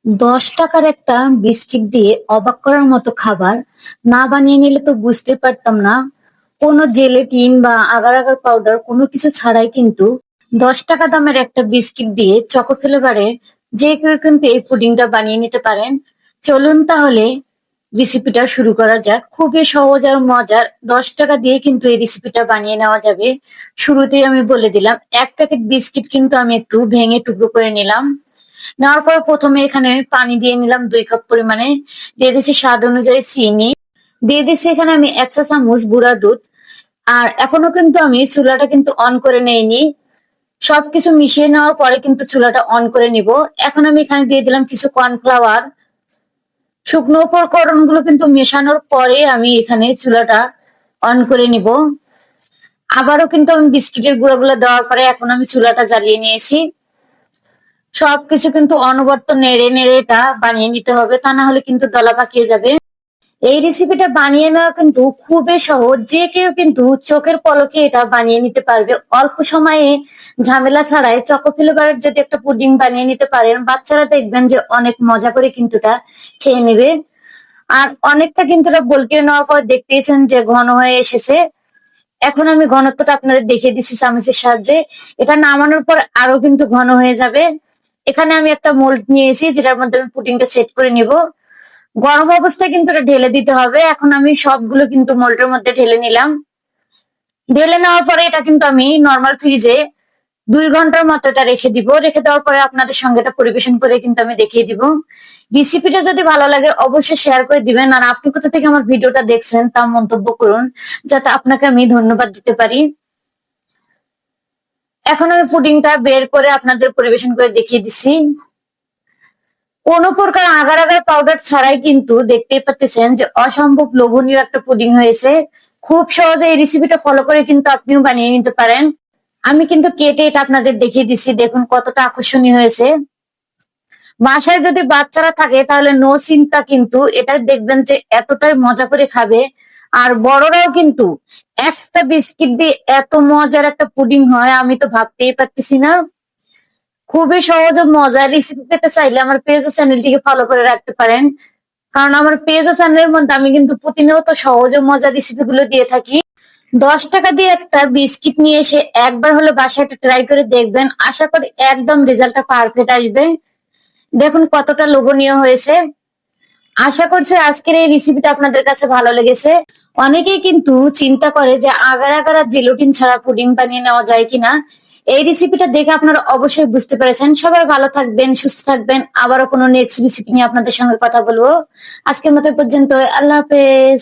10 টাকার একটা বিস্কিট দিয়ে অবাক করার মতো খাবার না বানিয়ে নিলে তো বুঝতে পারতাম না। কোনো জেলেটিন বা আগার আগার পাউডার কোনো কিছু ছাড়াই কিন্তু 10 টাকা দামের একটা বিস্কিট দিয়ে চকো ফ্লেভারের যে কেউ কিন্তু এই পুডিংটা বানিয়ে নিতে পারেন। চলুন তাহলে রেসিপিটা শুরু করা যাক। খুবই সহজ আর মজার, 10 টাকা দিয়ে কিন্তু এই রেসিপিটা বানিয়ে নেওয়া যাবে। শুরুতেই আমি বলে দিলাম, এক প্যাকেট বিস্কিট কিন্তু আমি একটু ভেঙে টুকরো করে নিলাম। নেওয়ার পর প্রথমে এখানে পানি দিয়ে নিলাম 2 কাপ পরিমাণে। দিয়ে দিচ্ছি স্বাদ অনুযায়ী চিনি। দিয়ে দিচ্ছি এখানে আমি 1 চা চামচ গুঁড়া দুধ। আর এখনো কিন্তু আমি চুলাটা কিন্তু অন করে নেইনি। সবকিছু মিশিয়ে নেওয়ার পরে কিন্তু চুলাটা অন করে নিব। এখন আমি এখানে দিয়ে দিলাম কিছু কর্নফ্লাওয়ার। শুকনো উপকরণ গুলো কিন্তু মেশানোর পরে আমি এখানে চুলাটা অন করে নিব। আবারও কিন্তু আমি বিস্কিটের গুঁড়াগুলো দেওয়ার পরে এখন আমি চুলাটা জ্বালিয়ে নিয়েছি। সবকিছু কিন্তু অনবরত নেড়ে নেড়ে এটা বানিয়ে নিতে হবে, তা না হলে কিন্তু দলা পাকিয়ে যাবে। এই রেসিপিটা বানিয়ে নেওয়া কিন্তু খুবই সহজ, যে কেউ কিন্তু চোখের পলকে এটা বানিয়ে নিতে পারবে অল্প সময়ে, ঝামেলা ছাড়াই। চকো ফ্লেভারের যদি একটা পুডিং বানিয়ে নিতে পারেন, বাচ্চারা দেখবেন যে অনেক মজা করে কিন্তু এটা খেয়ে নেবে। আর অনেকটা কিন্তু এটা বলকে নেওয়ার পর দেখতেইছেন যে ঘন হয়ে এসেছে। এখন আমি ঘনত্বটা আপনাদের দেখিয়ে দিচ্ছি চামচের সাহায্যে। এটা নামানোর পর আরো কিন্তু ঘন হয়ে যাবে। এখানে আমি একটা মোল্ড নিয়েছি, যেটার মধ্যে আমি পুডিংটা সেট করে নিব। গরম অবস্থায় কিন্তু এটা ঢেলে দিতে হবে। এখন আমি সবগুলো কিন্তু মোল্ডের মধ্যে ঢেলে নিলাম। ঢেলে নেওয়ার পরে এটা কিন্তু আমি নর্মাল ফ্রিজে 2 ঘন্টার মতো এটা রেখে দিব। রেখে দেওয়ার পরে আপনাদের সঙ্গে এটা পরিবেশন করে কিন্তু আমি দেখিয়ে দিব। রেসিপিটা যদি ভালো লাগে অবশ্যই শেয়ার করে দিবেন। আর আপনি কোথা থেকে আমার ভিডিওটা দেখছেন তা মন্তব্য করুন, যাতে আপনাকে আমি ধন্যবাদ দিতে পারি। এখন আমি পুডিংটা বের করে আপনাদের পরিবেশন করে দেখিয়ে দিচ্ছি। কোন প্রকার আগার আগার পাউডার ছাড়াই কিন্তু দেখতেই পাচ্ছেন যে অসম্ভব লোভনীয় একটা পুডিং হয়েছে। খুব সহজে এই রেসিপিটা ফলো করে কিন্তু আপনিও বানিয়ে নিতে পারেন। আমি কিন্তু কেটে এটা আপনাদের দেখিয়ে দিচ্ছি, দেখুন কতটা আকর্ষণীয় হয়েছে। বাসায় যদি বাচ্চারা থাকে তাহলে নো চিন্তা, কিন্তু এটা দেখবেন যে এতটাই মজা করে খাবে। আর বড়রাও কিন্তু একটা বিস্কিট দিয়ে এত মজার একটা পুডিং হয় আমি তো ভাবতেই পারতেছি না। খুবই সহজ ও মজার রেসিপি পেতে চাইলে আমার পেজ ও চ্যানেলটিকে ফলো করে রাখতে পারেন। কারণ আমার পেজ ও চ্যানেলের মধ্যে আমি কিন্তু প্রতিনিয়ত সহজ ও মজার রেসিপি গুলো দিয়ে থাকি। 10 টাকা দিয়ে একটা বিস্কিট নিয়ে এসে একবার হলে বাসায় একটা ট্রাই করে দেখবেন, আশা করি একদম রেজাল্টটা পারফেক্ট আসবে। দেখুন কতটা লোভনীয় হয়েছে। আশা করছি আজকের এই রেসিপিটা আপনাদের কাছে ভালো লেগেছে। অনেকেই কিন্তু চিন্তা করে যে আগার আগার আর জেলোটিন ছাড়া পুডিং বানিয়ে নেওয়া যায় কিনা। এই রেসিপিটা দেখে আপনারা অবশ্যই বুঝতে পেরেছেন। সবাই ভালো থাকবেন, সুস্থ থাকবেন। আবারও কোনো নেক্সট রেসিপি নিয়ে আপনাদের সঙ্গে কথা বলবো। আজকের মতো পর্যন্ত, আল্লাহ হাফেজ।